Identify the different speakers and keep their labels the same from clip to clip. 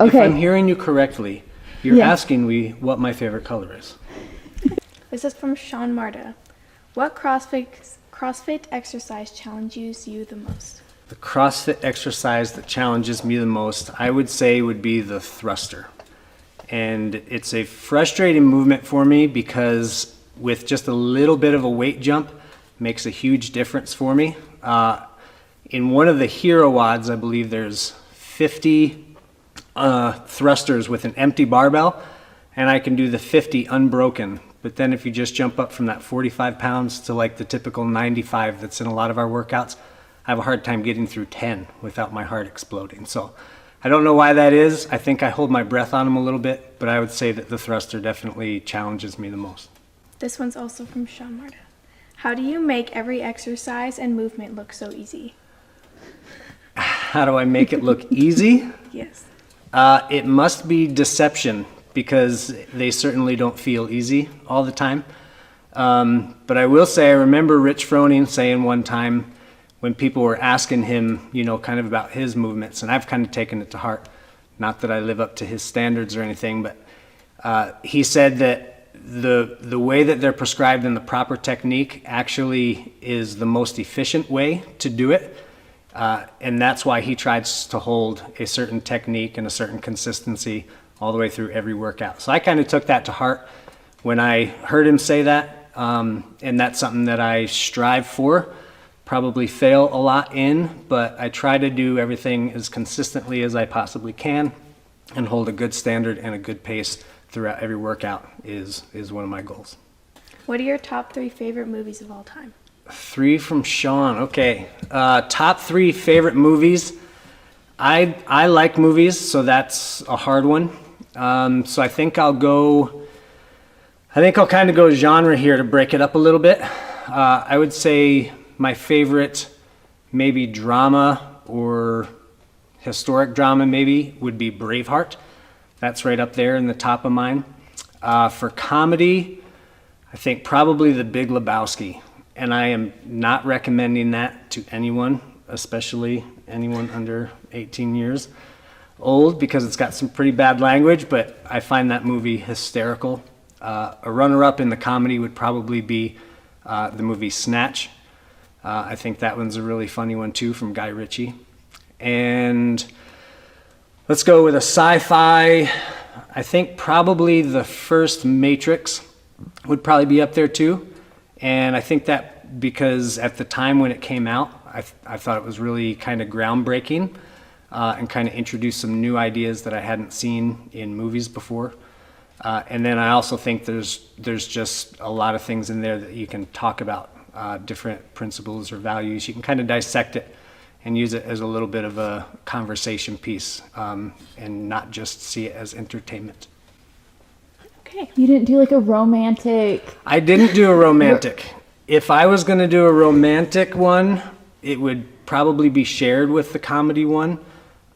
Speaker 1: Okay.
Speaker 2: If I'm hearing you correctly, you're asking me what my favorite color is.
Speaker 3: This is from Sean Marta. What CrossFit exercise challenges you the most?
Speaker 2: The CrossFit exercise that challenges me the most, I would say, would be the thruster. And it's a frustrating movement for me because with just a little bit of a weight jump makes a huge difference for me. In one of the hero WODs, I believe there's 50 thrusters with an empty barbell, and I can do the 50 unbroken. But then if you just jump up from that 45 pounds to like the typical 95 that's in a lot of our workouts, I have a hard time getting through 10 without my heart exploding. So I don't know why that is. I think I hold my breath on them a little bit, but I would say that the thruster definitely challenges me the most.
Speaker 3: This one's also from Sean Marta. How do you make every exercise and movement look so easy?
Speaker 2: How do I make it look easy?
Speaker 3: Yes.
Speaker 2: It must be deception, because they certainly don't feel easy all the time. But I will say, I remember Rich Froning saying one time when people were asking him, you know, kind of about his movements, and I've kind of taken it to heart. Not that I live up to his standards or anything, but he said that the way that they're prescribed in the proper technique actually is the most efficient way to do it. And that's why he tries to hold a certain technique and a certain consistency all the way through every workout. So I kind of took that to heart when I heard him say that, and that's something that I strive for. Probably fail a lot in, but I try to do everything as consistently as I possibly can and hold a good standard and a good pace throughout every workout is one of my goals.
Speaker 3: What are your top 3 favorite movies of all time?
Speaker 2: 3 from Sean. Okay. Top 3 favorite movies. I like movies, so that's a hard one. So I think I'll kind of go genre here to break it up a little bit. I would say my favorite maybe drama or historic drama maybe would be Braveheart. That's right up there in the top of mine. For comedy, I think probably The Big Lebowski. And I am not recommending that to anyone, especially anyone under 18 years old, because it's got some pretty bad language, but I find that movie hysterical. A runner-up in the comedy would probably be the movie Snatch. I think that one's a really funny one too, from Guy Ritchie. And let's go with a sci-fi. I think probably the first Matrix would probably be up there too. And I think that because at the time when it came out, I thought it was really kind of groundbreaking and kind of introduced some new ideas that I hadn't seen in movies before. And then I also think there's just a lot of things in there that you can talk about, different principles or values. You can kind of dissect it and use it as a little bit of a conversation piece, and not just see it as entertainment.
Speaker 3: Okay.
Speaker 1: You didn't do like a romantic...
Speaker 2: I didn't do a romantic. If I was going to do a romantic one, it would probably be shared with the comedy one.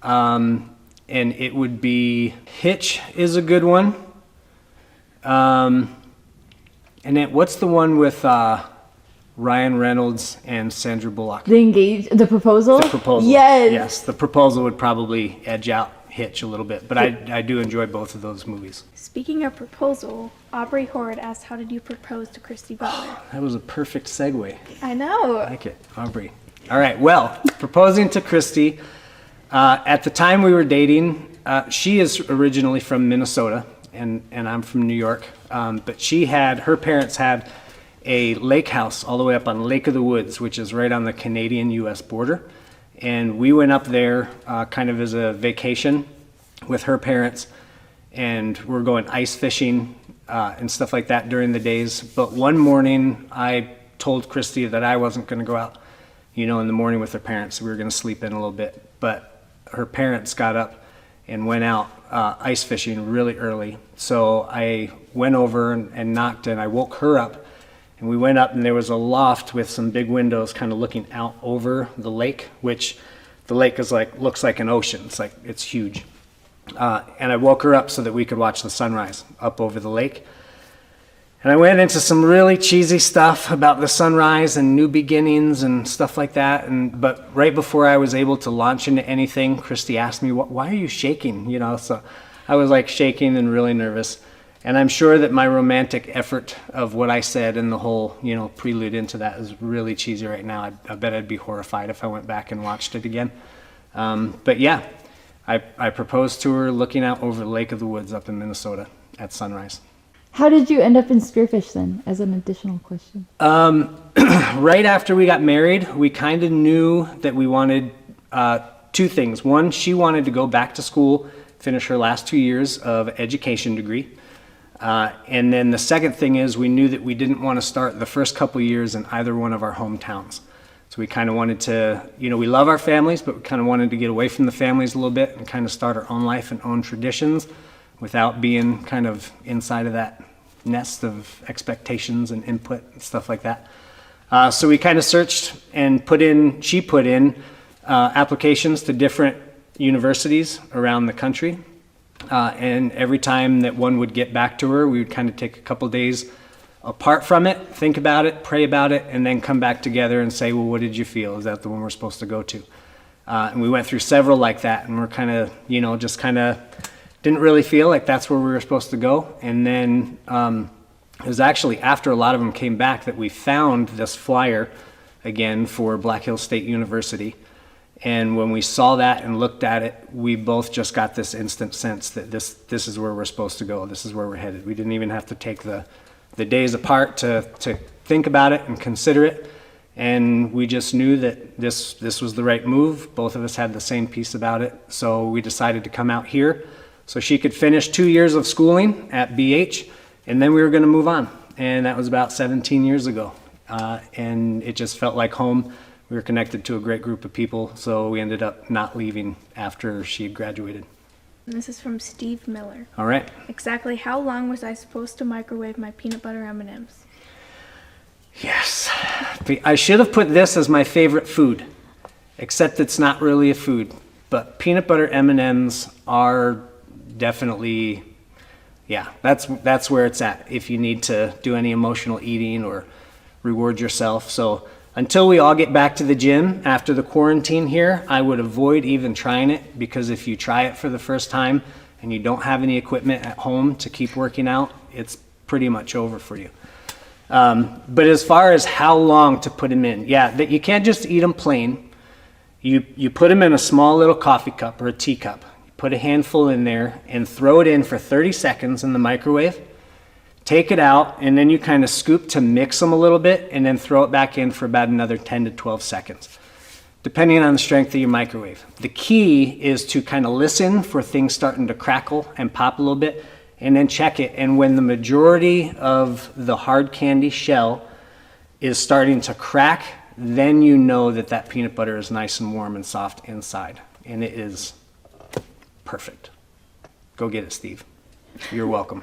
Speaker 2: And it would be Hitch is a good one. And then what's the one with Ryan Reynolds and Sandra Bullock?
Speaker 1: The Proposal?
Speaker 2: The Proposal.
Speaker 1: Yes.
Speaker 2: Yes, The Proposal would probably edge out Hitch a little bit, but I do enjoy both of those movies.
Speaker 3: Speaking of proposal, Aubrey Horde asked, how did you propose to Christy Butler?
Speaker 2: That was a perfect segue.
Speaker 3: I know.
Speaker 2: I like it, Aubrey. All right, well, proposing to Christy. At the time we were dating, she is originally from Minnesota, and I'm from New York. But her parents had a lake house all the way up on Lake of the Woods, which is right on the Canadian-U.S. border. And we went up there kind of as a vacation with her parents, and we're going ice fishing and stuff like that during the days. But one morning, I told Christy that I wasn't going to go out, in the morning with her parents. We were going to sleep in a little bit. But her parents got up and went out ice fishing really early. So I went over and knocked, and I woke her up. And we went up, and there was a loft with some big windows kind of looking out over the lake, which the lake looks like an ocean. It's huge. And I woke her up so that we could watch the sunrise up over the lake. And I went into some really cheesy stuff about the sunrise and new beginnings and stuff like that. But right before I was able to launch into anything, Christy asked me, "Why are you shaking?" You know, so I was like shaking and really nervous. And I'm sure that my romantic effort of what I said and the whole, you know, prelude into that is really cheesy right now. I bet I'd be horrified if I went back and watched it again. But yeah, I proposed to her looking out over the Lake of the Woods up in Minnesota at sunrise.
Speaker 1: How did you end up in Spearfish then, as an additional question?
Speaker 2: Right after we got married, we kind of knew that we wanted two things. One, she wanted to go back to school, finish her last 2 years of education degree. And then the second thing is we knew that we didn't want to start the first couple years in either one of our hometowns. So we kind of wanted to, you know, we love our families, but we kind of wanted to get away from the families a little bit and kind of start our own life and own traditions without being kind of inside of that nest of expectations and input and stuff like that. So we kind of searched and she put in applications to different universities around the country. And every time that one would get back to her, we would kind of take a couple days apart from it, think about it, pray about it, and then come back together and say, well, what did you feel? Is that the one we're supposed to go to? And we went through several like that, and we're kind of, you know, just kind of didn't really feel like that's where we were supposed to go. And then it was actually after a lot of them came back that we found this flyer again for Black Hills State University. And when we saw that and looked at it, we both just got this instant sense that this is where we're supposed to go. This is where we're headed. We didn't even have to take the days apart to think about it and consider it. And we just knew that this was the right move. Both of us had the same piece about it. So we decided to come out here so she could finish 2 years of schooling at BH, and then we were going to move on. And that was about 17 years ago. And it just felt like home. We were connected to a great group of people, so we ended up not leaving after she had graduated.
Speaker 3: This is from Steve Miller.
Speaker 2: All right.
Speaker 3: Exactly how long was I supposed to microwave my peanut butter M&Ms?
Speaker 2: Yes. I should have put this as my favorite food, except it's not really a food. But peanut butter M&Ms are definitely, yeah, that's where it's at if you need to do any emotional eating or reward yourself. So until we all get back to the gym after the quarantine here, I would avoid even trying it, because if you try it for the first time and you don't have any equipment at home to keep working out, it's pretty much over for you. But as far as how long to put them in, yeah, that you can't just eat them plain. You put them in a small little coffee cup or a teacup. You put a handful in there and throw it in for 30 seconds in the microwave. Take it out, and then you kind of scoop to mix them a little bit, and then throw it back in for about another 10 to 12 seconds, depending on the strength of your microwave. The key is to kind of listen for things starting to crackle and pop a little bit, and then check it. And when the majority of the hard candy shell is starting to crack, then you know that that peanut butter is nice and warm and soft inside, and it is perfect. Go get it, Steve. You're welcome.